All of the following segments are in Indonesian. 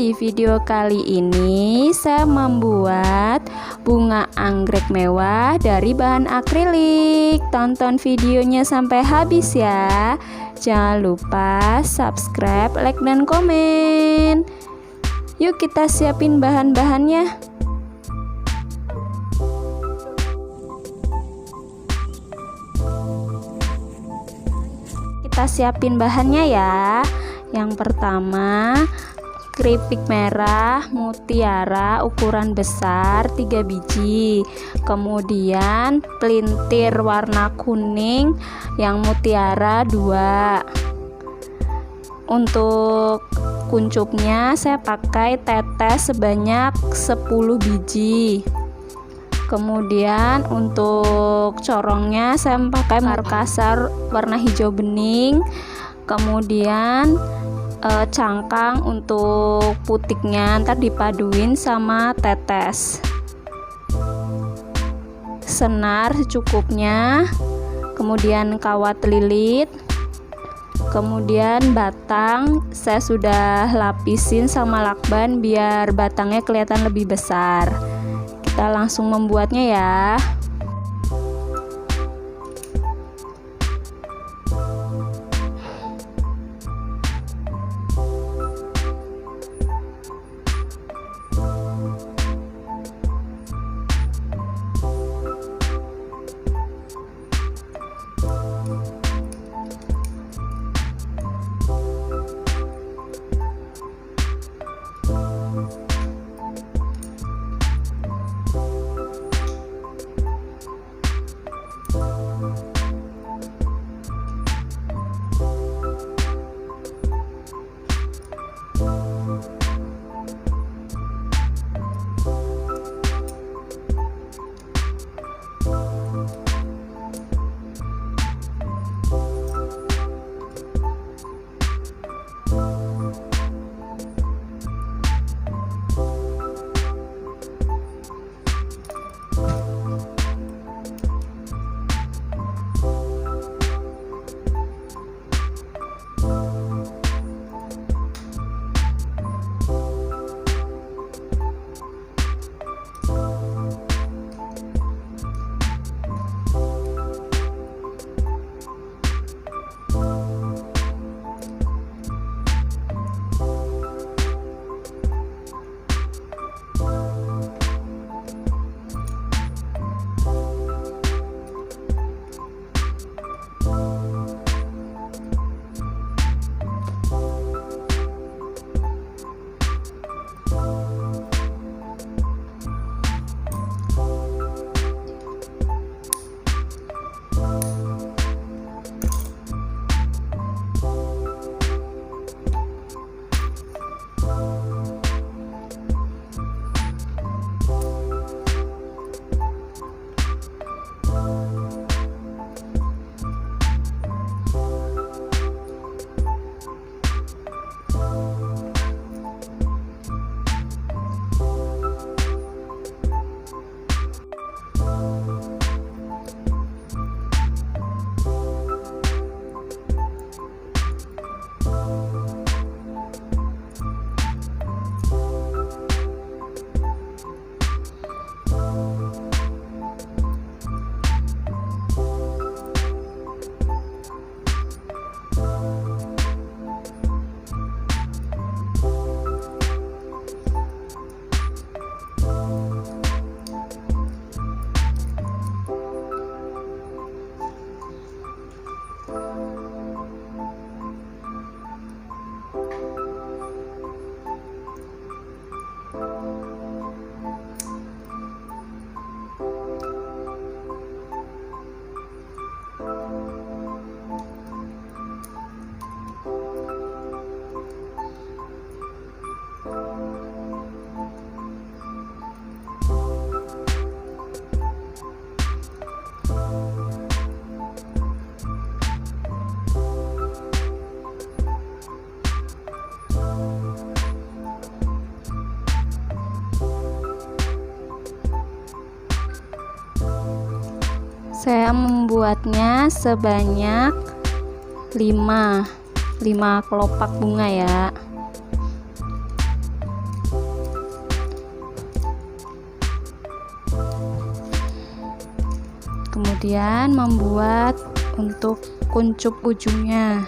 di video kali ini saya membuat bunga anggrek mewah dari bahan akrilik. Tonton videonya sampai habis ya. Jangan lupa subscribe, like, dan komen. Yuk kita siapin bahan-bahannya. Kita siapin bahannya ya. Yang pertama, keripik merah mutiara ukuran besar 3 biji. Kemudian pelintir warna kuning yang mutiara 2. Untuk kuncupnya saya pakai tetes sebanyak 10 biji. Kemudian untuk corongnya saya pakai markasar warna hijau bening. Kemudian cangkang untuk putiknya ntar dipaduin sama tetes. Senar secukupnya. Kemudian kawat lilit. Kemudian batang saya sudah lapisin sama lakban biar batangnya kelihatan lebih besar. Kita langsung membuatnya ya. Saya membuatnya sebanyak 5 kelopak bunga ya. kemudian membuat untuk kuncup ujungnya.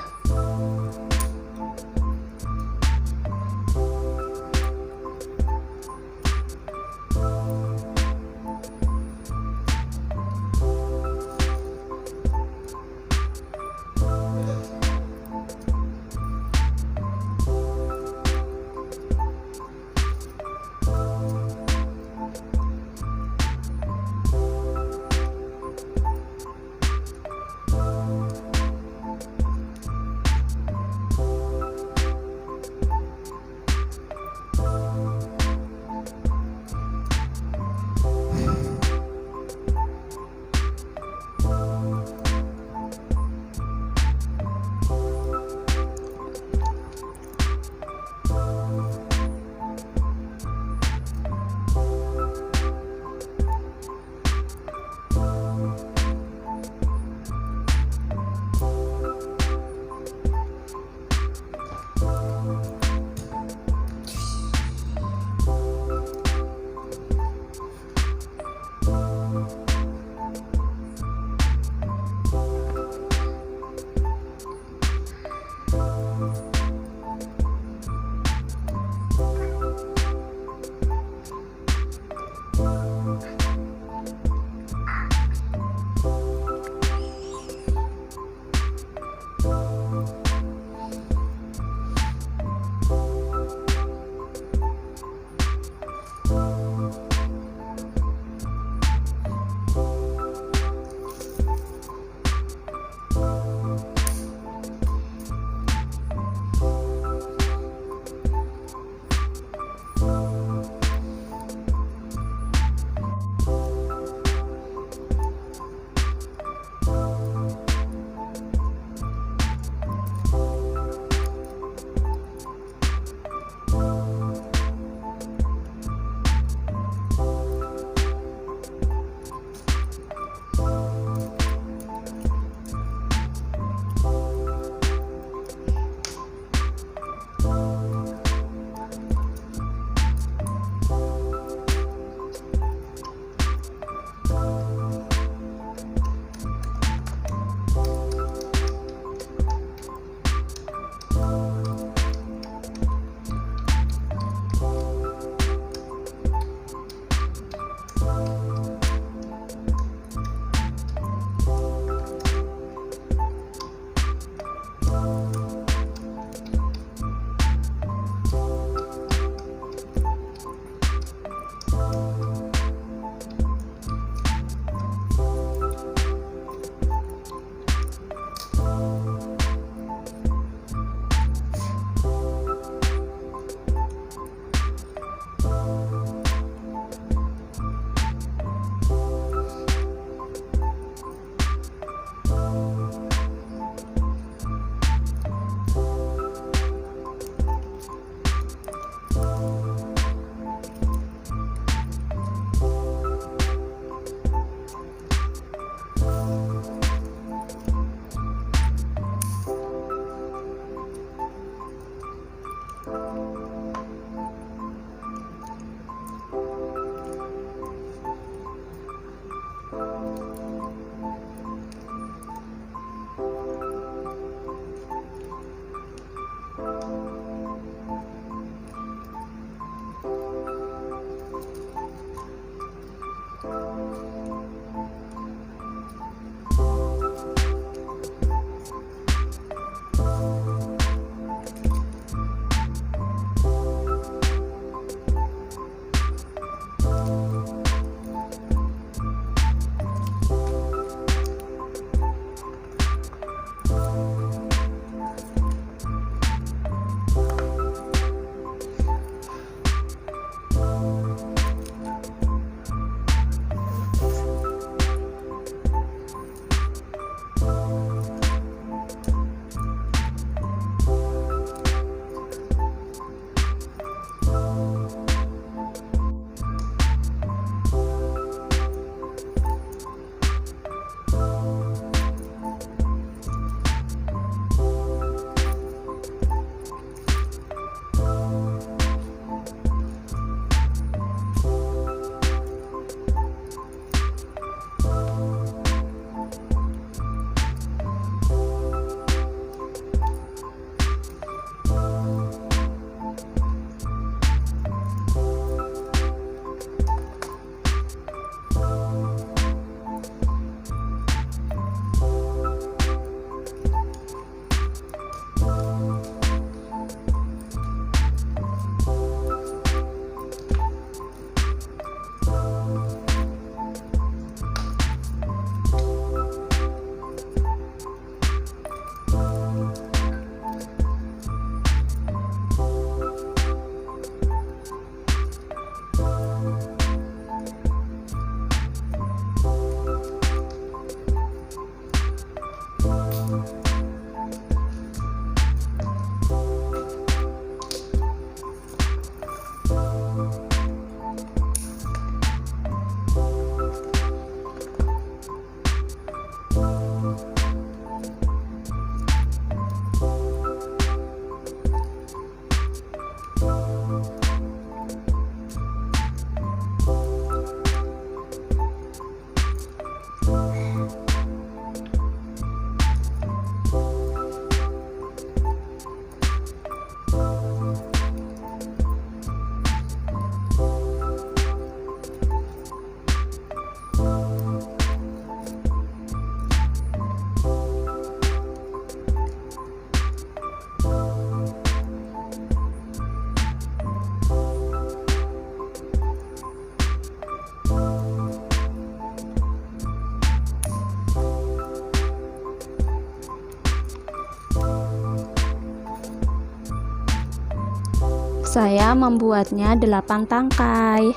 Saya membuatnya 8 tangkai.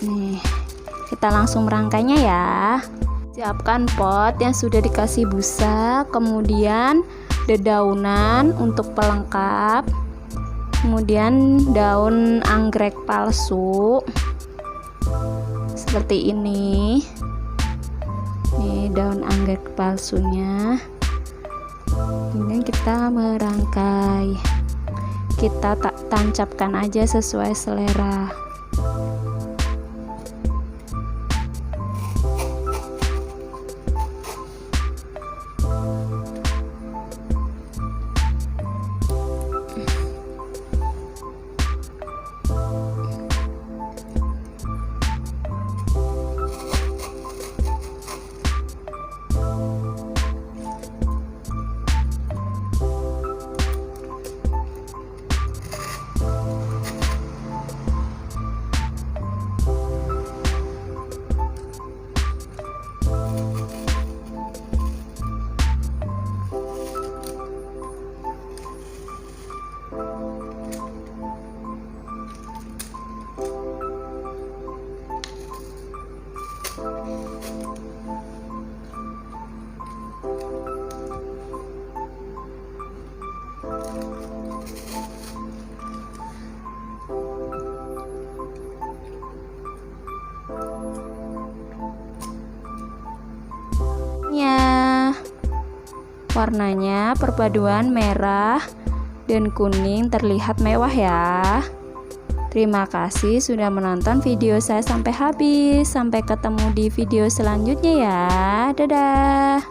Nih, kita langsung merangkainya ya. Siapkan pot yang sudah dikasih busa, kemudian dedaunan untuk pelengkap, kemudian daun anggrek palsu seperti ini. Nih daun anggrek palsunya. Kemudian kita merangkai, kita tancapkan aja sesuai selera. Warnanya perpaduan merah dan kuning terlihat mewah ya. Terima kasih sudah menonton video saya sampai habis. Sampai ketemu di video selanjutnya ya. Dadah.